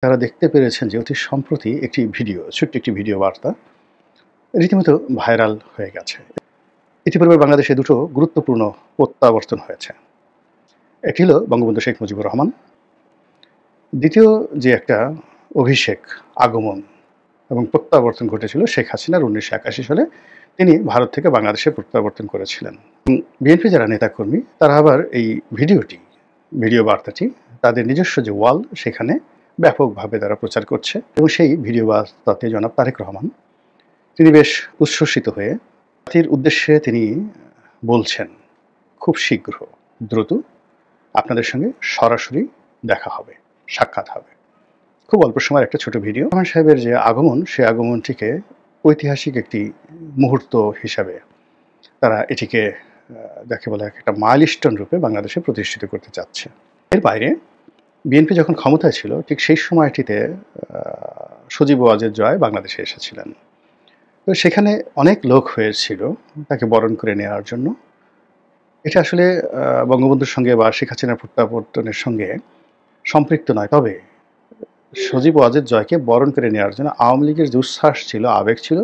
তারা দেখতে পেরেছেন যে অতি সম্প্রতি একটি ভিডিও, ছোট্ট একটি ভিডিও বার্তা রীতিমতো ভাইরাল হয়ে গেছে। ইতিপূর্বে বাংলাদেশে দুটো গুরুত্বপূর্ণ প্রত্যাবর্তন হয়েছে। একটি হলো বঙ্গবন্ধু শেখ মুজিবুর রহমান। দ্বিতীয় যে একটা অভিষেক, আগমন এবং প্রত্যাবর্তন ঘটেছিল শেখ হাসিনার ১৯৮১ সালে তিনি ভারত থেকে বাংলাদেশে প্রত্যাবর্তন করেছিলেন। বিএনপি যারা নেতাকর্মী তারা আবার এই ভিডিও বার্তাটি তাদের নিজস্ব যে ওয়াল সেখানে ব্যাপকভাবে তারা প্রচার করছে এবং সেই ভিডিও বার্তাতে জনাব তারেক রহমান তিনি বেশ উচ্ছ্বসিত হয়ে জাতির উদ্দেশ্যে তিনি বলছেন, খুব শীঘ্র দ্রুত আপনাদের সঙ্গে সরাসরি দেখা হবে, সাক্ষাৎ হবে। খুব অল্প সময়ের একটা ছোট ভিডিও। রহমান সাহেবের যে আগমন, সেই আগমনটিকে ঐতিহাসিক একটি মুহূর্ত হিসাবে তারা এটিকে যাকে বলে একটা মাইলস্টোন রূপে বাংলাদেশে প্রতিষ্ঠিত করতে চাচ্ছে। এর বাইরে বিএনপি যখন ক্ষমতায় ছিল ঠিক সেই সময়টিতে সজীব ওয়াজেদ জয় বাংলাদেশে এসেছিলেন। তো সেখানে অনেক লোক হয়েছিল তাকে বরণ করে নেওয়ার জন্য। এটা আসলে বঙ্গবন্ধুর সঙ্গে বা শেখ হাসিনার প্রত্যাবর্তনের সঙ্গে সম্পৃক্ত নয়। তবে সজীব ওয়াজেদ জয়কে বরণ করে নেওয়ার জন্য আওয়ামী লীগের যে উচ্ছ্বাস ছিল, আবেগ ছিল,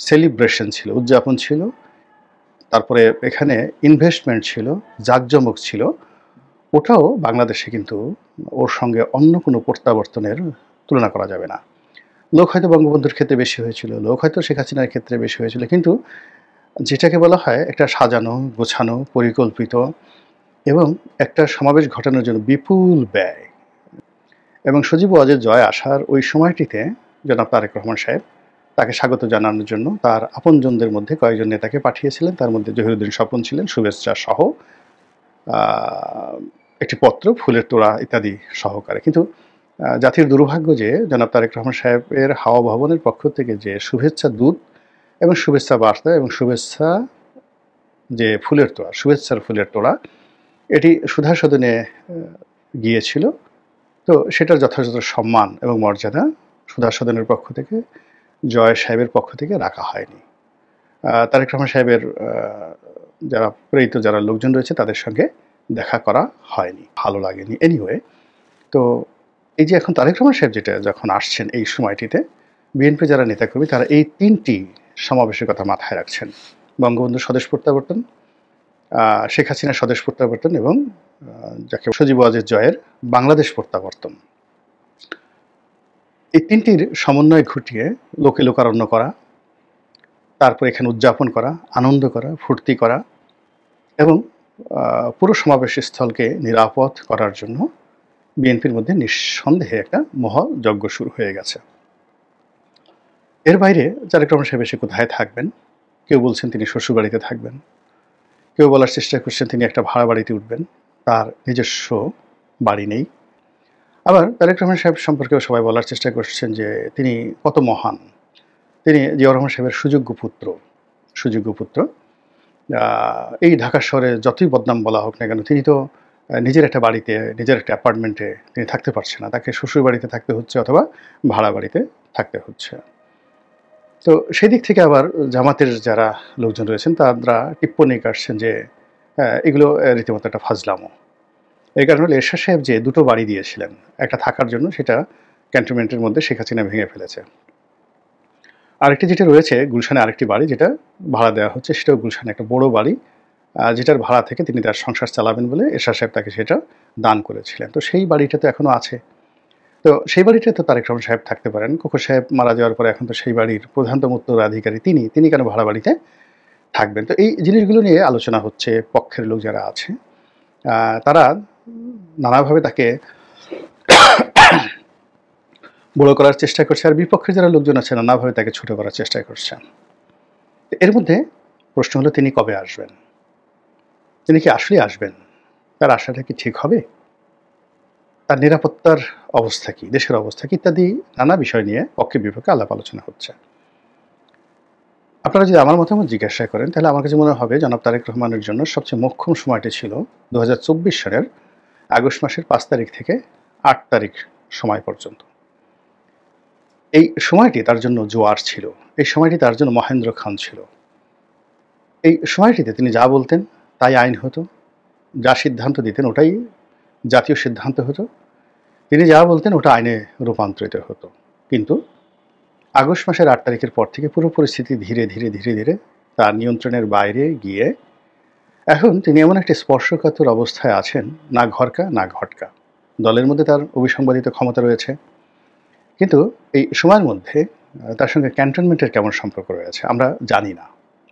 সেলিব্রেশন ছিল, উদযাপন ছিল, তারপরে এখানে ইনভেস্টমেন্ট ছিল, জাঁকজমক ছিল, ওটাও বাংলাদেশে কিন্তু ওর সঙ্গে অন্য কোনো প্রত্যাবর্তনের তুলনা করা যাবে না। লোক হয়তো বঙ্গবন্ধুর ক্ষেত্রে বেশি হয়েছিল, লোক হয়তো শেখ হাসিনার ক্ষেত্রে বেশি হয়েছিল, কিন্তু যেটাকে বলা হয় একটা সাজানো, গোছানো, পরিকল্পিত এবং একটা সমাবেশ ঘটানোর জন্য বিপুল ব্যয় এবং সজীব ওয়াজেদ জয় আসার ওই সময়টিতে জনাব তারেক রহমান সাহেব তাকে স্বাগত জানানোর জন্য তার আপনজনদের মধ্যে কয়েকজন নেতাকে পাঠিয়েছিলেন। তার মধ্যে জহিরুদ্দিন স্বপন ছিলেন, শুভেচ্ছা সহ একটি পত্র, ফুলের তোড়া ইত্যাদি সহকারে। কিন্তু জাতির দুর্ভাগ্য যে জনাব তারেক রহমান সাহেবের হাওয়া ভবনের পক্ষ থেকে যে শুভেচ্ছা দূত এবং শুভেচ্ছা বার্তা এবং শুভেচ্ছা যে ফুলের তোড়া, শুভেচ্ছার ফুলের তোড়া, এটি সুধা সদনে গিয়েছিল। তো সেটার যথাযথ সম্মান এবং মর্যাদা সুধা সদনের পক্ষ থেকে, জয় সাহেবের পক্ষ থেকে রাখা হয়নি। তারেক রহমান সাহেবের যারা প্রেরিত যারা লোকজন রয়েছে তাদের সঙ্গে দেখা করা হয়নি, ভালো লাগেনি। এনিওয়ে, তো এই যে এখন তারেক রহমান সাহেব যেটা যখন আসছেন এই সময়টিতে বিএনপি যারা নেতাকর্মী তারা এই তিনটি সমাবেশের কথা মাথায় রাখছেন: বঙ্গবন্ধুর স্বদেশ প্রত্যাবর্তন, শেখ হাসিনার স্বদেশ প্রত্যাবর্তন এবং যাকে সজীব ওয়াজেদ জয়ের বাংলাদেশ প্রত্যাবর্তন। এই তিনটির সমন্বয় ঘটিয়ে লোকে লোকারণ্য করা, তারপর এখানে উদযাপন করা, আনন্দ করা, ফুর্তি করা এবং পুরো সমাবেশ স্থলকে নিরাপদ করার জন্য বিএনপির মধ্যে নিঃসন্দেহে একটা মহাযজ্ঞ শুরু হয়ে গেছে। এর বাইরে তারেক রহমান সাহেব এসে কোথায় থাকবেন? কেউ বলছেন তিনি শ্বশুরবাড়িতে থাকবেন, কেউ বলার চেষ্টা করছেন তিনি একটা ভাড়া বাড়িতে উঠবেন, তার নিজস্ব বাড়ি নেই। আবার তারেক রহমান সাহেব সম্পর্কেও সবাই বলার চেষ্টা করছেন যে তিনি কত মহান, তিনি জিয়াউর রহমান সাহেবের সুযোগ্য পুত্র। এই ঢাকা শহরে যতই বদনাম বলা হোক না কেন, তিনি তো নিজের একটা বাড়িতে, নিজের একটা অ্যাপার্টমেন্টে তিনি থাকতে পারছেন না, তাকে শ্বশুর বাড়িতে থাকতে হচ্ছে অথবা ভাড়া বাড়িতে থাকতে হচ্ছে। তো সেই দিক থেকে আবার জামাতের যারা লোকজন রয়েছেন তারা টিপ্পনী কাটছেন যে এগুলো রীতিমতো একটা ফাজলামো। এই কারণে এরশাদ সাহেব যে দুটো বাড়ি দিয়েছিলেন একটা থাকার জন্য, সেটা ক্যান্টনমেন্টের মধ্যে শেখ হাসিনা ভেঙে ফেলেছে। আরেকটি যেটা রয়েছে গুলশানে, আরেকটি বাড়ি যেটা ভাড়া দেওয়া হচ্ছে, সেটাও গুলশানে একটা বড় বাড়ি, যেটার ভাড়া থেকে তিনি তার সংসার চালাবেন বলে এরশাদ সাহেব তাকে সেটা দান করেছিলেন। তো সেই বাড়িটা তো এখনও আছে। তো সেই বাড়িটায় তো তারেক রহমান সাহেব থাকতে পারেন। খোকন সাহেব মারা যাওয়ার পরে এখন তো সেই বাড়ির প্রধানতম উত্তরাধিকারী তিনি কেন ভাড়া বাড়িতে থাকবেন? তো এই জিনিসগুলো নিয়ে আলোচনা হচ্ছে। পক্ষের লোক যারা আছে তারা নানাভাবে তাকে বড় করার চেষ্টা করছে, আর বিপক্ষের যারা লোকজন আছে নানাভাবে তাকে ছোট করার চেষ্টা করছে। এর মধ্যে প্রশ্ন হলো তিনি কবে আসবেন? তিনি কি আসলেই আসবেন? তার আসাটা কি ঠিক হবে? তার নিরাপত্তার অবস্থা কি, দেশের অবস্থা কি, ইত্যাদি নানা বিষয় নিয়ে পক্ষে বিপক্ষে আলাপ আলোচনা হচ্ছে। আপনারা যদি আমার মতামত জিজ্ঞাসা করেন তাহলে আমার কাছে মনে হবে জনাব তারেক রহমানের জন্য সবচেয়ে মোক্ষম সময়টি ছিল 2024 সালের আগস্ট মাসের 5 তারিখ থেকে 8 তারিখ সময় পর্যন্ত। এই সময়টি তার জন্য জোয়ার ছিল, এই সময়টি তার জন্য মহেন্দ্র খান ছিল। এই সময়টিতে তিনি যা বলতেন তাই আইন হতো, যা সিদ্ধান্ত দিতেন ওটাই জাতীয় সিদ্ধান্ত হতো তিনি যা বলতেন ওটা আইনে রূপান্তরিত হতো। কিন্তু আগস্ট মাসের ৮ তারিখের পর থেকে পুরো পরিস্থিতি ধীরে ধীরে ধীরে ধীরে তার নিয়ন্ত্রণের বাইরে গিয়ে এখন তিনি এমন একটি স্পর্শকাতর অবস্থায় আছেন, না ঘরকা না ঘটকা। দলের মধ্যে তার অবিসংবাদিত ক্ষমতা রয়েছে, কিন্তু এই সময়ের মধ্যে তার সঙ্গে ক্যান্টনমেন্টের কেমন সম্পর্ক রয়েছে আমরা জানি না।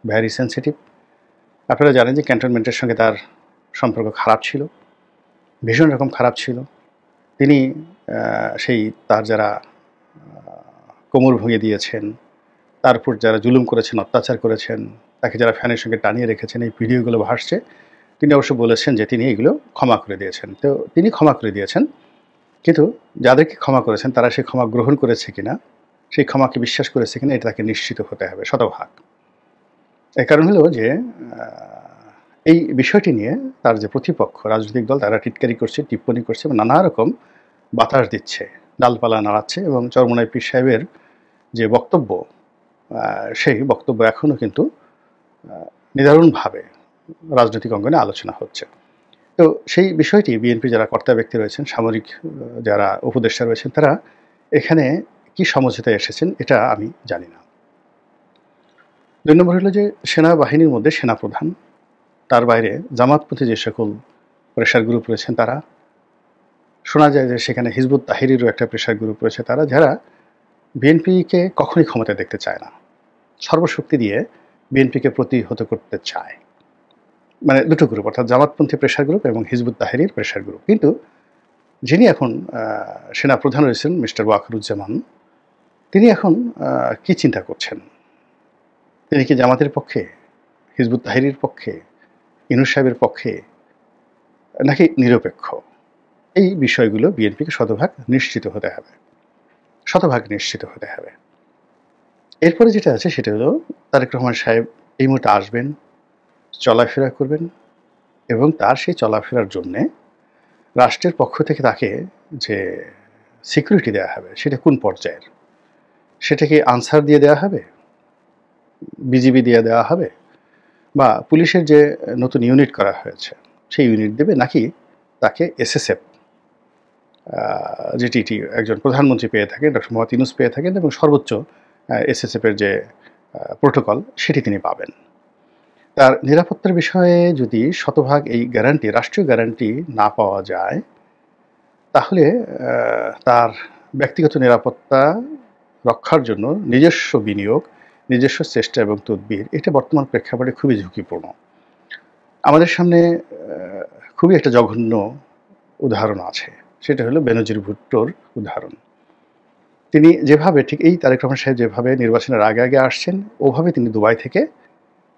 Very sensitive. আপনারা জানেন যে ক্যান্টনমেন্টের সঙ্গে তার সম্পর্ক খারাপ ছিল, ভীষণ রকম খারাপ ছিল। তিনি সেই তার যারা কোমর ভেঙে দিয়েছেন, তার উপর যারা জুলুম করেছেন, অত্যাচার করেছেন, তাকে যারা ফ্যানের সঙ্গে টানিয়ে রেখেছেন, এই ভিডিওগুলো ভাসছে। তিনি অবশ্য বলেছেন যে তিনি এগুলো ক্ষমা করে দিয়েছেন। তো তিনি ক্ষমা করে দিয়েছেন, কিন্তু যাদেরকে ক্ষমা করেছেন তারা সেই ক্ষমা গ্রহণ করেছে কিনা, সেই ক্ষমাকে বিশ্বাস করেছে কিনা, এটা তাকে নিশ্চিত হতে হবে শতভাগ। এর কারণ হলো যে এই বিষয়টি নিয়ে তার যে প্রতিপক্ষ রাজনৈতিক দল তারা টিটকারি করছে, টিপ্পনী করছে এবং নানা রকম বাতাস দিচ্ছে, ডালপালা নাড়াচ্ছে এবং চরমোনাই পীর সাহেবের যে বক্তব্য, সেই বক্তব্য এখনও কিন্তু নিদারুণভাবে রাজনৈতিক অঙ্গনে আলোচনা হচ্ছে। তো সেই বিষয়টি বিএনপি যারা কর্তা ব্যক্তি রয়েছেন, সামরিক যারা উপদেষ্টা রয়েছেন, তারা এখানে কি সমঝোতায় এসেছেন এটা আমি জানি না। ২ নম্বর হলো যে সেনাবাহিনীর মধ্যে সেনাপ্রধান, তার বাইরে জামাতপন্থী যে সকল প্রেশার গ্রুপ রয়েছেন তারা, শোনা যায় যে সেখানে হিজবুত তাহরিরও একটা প্রেশার গ্রুপ রয়েছে, তারা যারা বিএনপিকে কখনই ক্ষমতায় দেখতে চায় না, সর্বশক্তি দিয়ে বিএনপিকে প্রতিহত করতে চায়। মানে দুটো গ্রুপ, অর্থাৎ জামাতপন্থী প্রেশার গ্রুপ এবং হিজবুত তাহরির প্রেশার গ্রুপ। কিন্তু যিনি এখন সেনাপ্রধান রয়েছেন মিস্টার ওয়াকারুজ্জামান, তিনি এখন কি চিন্তা করছেন? তিনি কি জামাতের পক্ষে, হিজবুত তাহরির পক্ষে, ইউনূস সাহেবের পক্ষে, নাকি নিরপেক্ষ? এই বিষয়গুলো বিএনপিকে শতভাগ নিশ্চিত হতে হবে, শতভাগ নিশ্চিত হতে হবে। এরপরে যেটা আছে সেটা হলো তারেক রহমান সাহেব এই মুহূর্তে আসবেন, চলাফেরা করবেন এবং তার সেই চলাফেরার জন্যে রাষ্ট্রের পক্ষ থেকে তাকে যে সিকিউরিটি দেওয়া হবে সেটা কোন পর্যায়ের? সেটা কি আনসার দিয়ে দেওয়া হবে, বিজিবি দিয়ে দেওয়া হবে, বা পুলিশের যে নতুন ইউনিট করা হয়েছে সেই ইউনিট দেবে, নাকি তাকে এসএসএফ যেটি একজন প্রধানমন্ত্রী পেয়ে থাকেন, ডক্টর মোহাম্মদ ইউনূস পেয়ে থাকেন, এবং সর্বোচ্চ এসএসএফের যে প্রোটোকল সেটি তিনি পাবেন? তার নিরাপত্তার বিষয়ে যদি শতভাগ এই গ্যারান্টি, রাষ্ট্রীয় গ্যারান্টি না পাওয়া যায়, তাহলে তার ব্যক্তিগত নিরাপত্তা রক্ষার জন্য নিজস্ব বিনিয়োগ, নিজস্ব চেষ্টা এবং তদবির, এটা বর্তমান প্রেক্ষাপটে খুবই ঝুঁকিপূর্ণ। আমাদের সামনে খুবই একটা জঘন্য উদাহরণ আছে, সেটা হলো বেনজির ভুট্টোর উদাহরণ। তিনি যেভাবে, ঠিক এই তারেক রহমান সাহেব যেভাবে নির্বাচনের আগে আগে আসছেন, ওভাবে তিনি দুবাই থেকে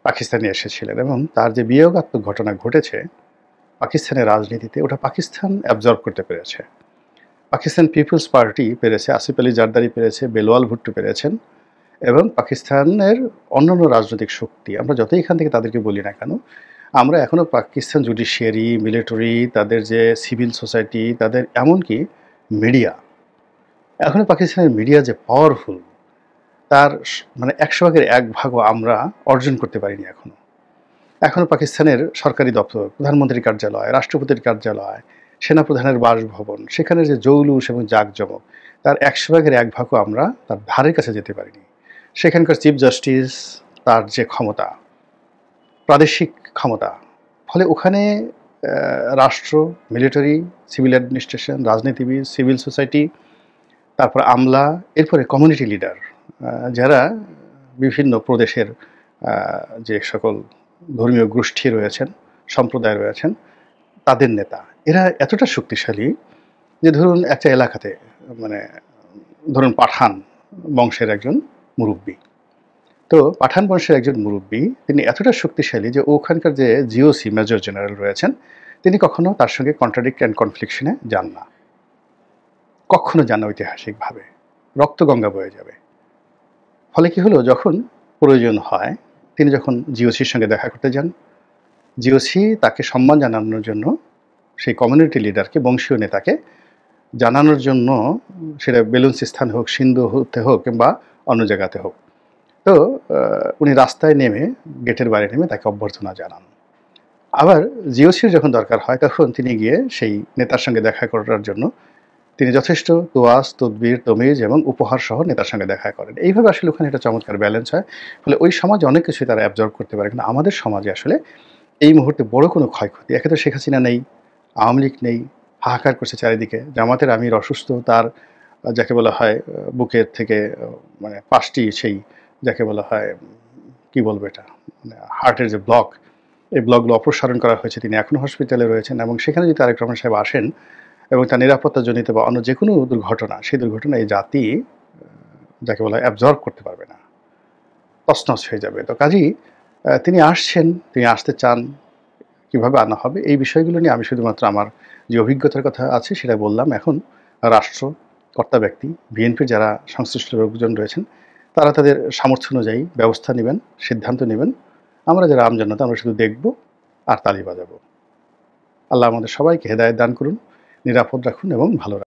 পাকিস্তানে এসেছিলেন, এবং তার যে বিয়োগাত্মক ঘটনা ঘটেছে পাকিস্তানের রাজনীতিতে, ওটা পাকিস্তান অ্যাবজর্ব করতে পেরেছে। পাকিস্তান পিপলস পার্টি পেরেছে, আসিফ আলী জারদারি পেরেছে, বেলওয়াল ভুট্টো পেরেছেন, এবং পাকিস্তানের অন্যান্য রাজনৈতিক শক্তি, আমরা যতই এখান থেকে তাদেরকে বলি না কেন, আমরা এখনও পাকিস্তান জুডিশিয়ারি, মিলিটারি, তাদের যে সিভিল সোসাইটি, তাদের এমনকি মিডিয়া, এখনও পাকিস্তানের মিডিয়া যে পাওয়ারফুল, তার মানে 100%ও আমরা অর্জন করতে পারিনি এখনও পাকিস্তানের সরকারি দপ্তর, প্রধানমন্ত্রীর কার্যালয়, রাষ্ট্রপতির কার্যালয়, সেনাপ্রধানের বাসভবন, সেখানে যে জৌলুস এবং জাঁকজমক, তার 100%ও আমরা তার ধারের কাছে যেতে পারিনি। সেখানকার চিফ জাস্টিস, তার যে ক্ষমতা, প্রাদেশিক ক্ষমতা, ফলে ওখানে রাষ্ট্র, মিলিটারি, সিভিল অ্যাডমিনিস্ট্রেশন, রাজনীতিবিদ, সিভিল সোসাইটি, তারপর আমলা, এরপরে কমিউনিটি লিডার, যারা বিভিন্ন প্রদেশের যে সকল ধর্মীয় গোষ্ঠী রয়েছেন, সম্প্রদায় রয়েছেন, তাদের নেতা, এরা এতটা শক্তিশালী যে ধরুন একটা এলাকাতে, মানে ধরুন পাঠান বংশের একজন মুরব্বী, তো পাঠান বংশের একজন মুরব্বী, তিনি এতটা শক্তিশালী যে ওখানকার যে জিওসি মেজর জেনারেল রয়েছেন, তিনি কখনো তার সঙ্গে কন্ট্রাডিক্ট অ্যান্ড কনফ্লিকশনে যান না, কখনো যান না। ঐতিহাসিকভাবে রক্তগঙ্গা বয়ে যাবে। ফলে কি হলো, যখন প্রয়োজন হয়, তিনি যখন জিওসির সঙ্গে দেখা করতে যান, জিওসি তাকে সম্মান জানানোর জন্য, সেই কমিউনিটি লিডারকে, বংশীয় নেতাকে জানানোর জন্য, সেটা বেলুচিস্তান হোক, সিন্ধু হতে হোক, কিংবা অন্য জায়গাতে হোক, তো উনি রাস্তায় নেমে, গেটের বাইরে নেমে তাকে অভ্যর্থনা জানান। আবার জিওসির যখন দরকার হয়, তখন তিনি গিয়ে সেই নেতার সঙ্গে দেখা করার জন্য তিনি যথেষ্ট তোয়াজ, তদবির, তমিজ এবং উপহার সহ নেতার সঙ্গে দেখা করেন। এইভাবে আসলে ওখানে একটা চমৎকার ব্যালেন্স হয়। ফলে ওই সমাজে অনেক কিছুই তারা অ্যাবজর্ব করতে পারে। কিন্তু আমাদের সমাজে আসলে এই মুহূর্তে বড় কোনো ক্ষয়ক্ষতি। একে তো শেখ হাসিনা নেই, আওয়ামী লীগ নেই, হাহাকার করছে চারিদিকে। জামাতের আমির অসুস্থ, তার যাকে বলা হয় বুকের থেকে মানে ৫ টি সেই যাকে বলা হয় কি বলবো এটা? মানে হার্টের যে ব্লক, এই ব্লকগুলো অপসারণ করা হয়েছে। তিনি এখনো হসপিটালে রয়েছেন এবং সেখানে যদি তারেক রহমান সাহেব আসেন এবং তার নিরাপত্তাজনিত বা অন্য যেকোনো দুর্ঘটনা, সেই দুর্ঘটনা এই জাতি যাকে বলা হয় অ্যাবজর্ব করতে পারবে না। তছনছ হয়ে যাবে। তো কাজেই তিনি আসছেন, তিনি আসতে চান, কিভাবে আনা হবে এই বিষয়গুলো নিয়ে আমি শুধুমাত্র আমার যে অভিজ্ঞতার কথা আছে সেটা বললাম। এখন রাষ্ট্র, কর্তা ব্যক্তি, বিএনপির যারা সংশ্লিষ্ট লোকজন রয়েছেন তারা তাদের সামর্থ্য অনুযায়ী ব্যবস্থা নিবেন, সিদ্ধান্ত নিবেন। আমরা যারা আমজনতা আমরা শুধু দেখব আর তালি বাজাবো। আল্লাহ আমাদের সবাইকে হেদায়েত দান করুন, নিরাপদ রাখুন এবং ভালো রাখুন।